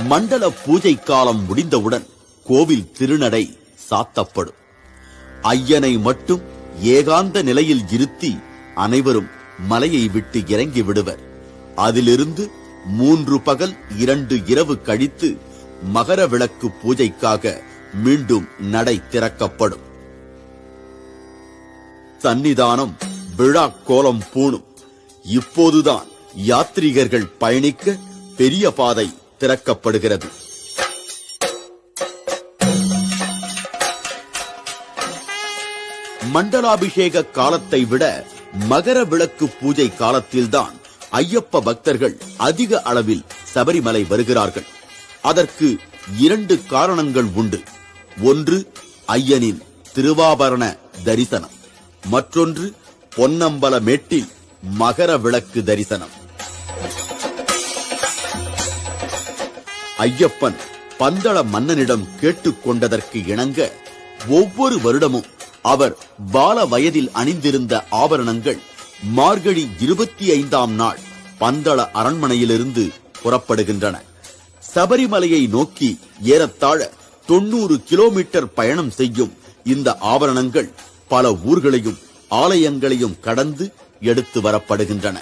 மண்டல பூஜை காலம் முடிந்தவுடன் கோவில் திருநடை சாத்தப்படும். ஐயனை மட்டும் ஏகாந்த நிலையில் இருத்தி அனைவரும் மலையை விட்டு இறங்கி விடுவர். அதிலிருந்து 3 பகல் 2 இரவு கழித்து மகர விளக்கு பூஜைக்காக மீண்டும் நடை திறக்கப்படும். சன்னிதானம் விழா கோலம் பூணும். இப்போதுதான் யாத்ரீகர்கள் பயணிக்க பெரிய பாதை திறக்கப்படுகிறது. மண்டலாபிஷேக காலத்தை விட மகர விளக்கு பூஜை காலத்தில்தான் ஐயப்ப பக்தர்கள் அதிக அளவில் சபரிமலை வருகிறார்கள். அதற்கு 2 காரணங்கள் உண்டு. ஒன்று ஐயனின் திருவாபரண தரிசனம், மற்றொன்று பொன்னம்பல மேட்டில் மகர விளக்கு தரிசனம். ஐயப்பன் பந்தள மன்னனிடம் கேட்டுக்கொண்டதற்கு இணங்க ஒவ்வொரு வருடமும் அவர் பால வயதில் அணிந்திருந்த ஆபரணங்கள் மார்கழி 25ஆம் நாள் பந்தள அரண்மனையிலிருந்து புறப்படுகின்றன. சபரிமலையை நோக்கி ஏறத்தாழ 90 கிலோமீட்டர் பயணம் செய்யும் இந்த ஆபரணங்கள் பல ஊர்களையும் ஆலயங்களையும் கடந்து எடுத்து வரப்படுகின்றன.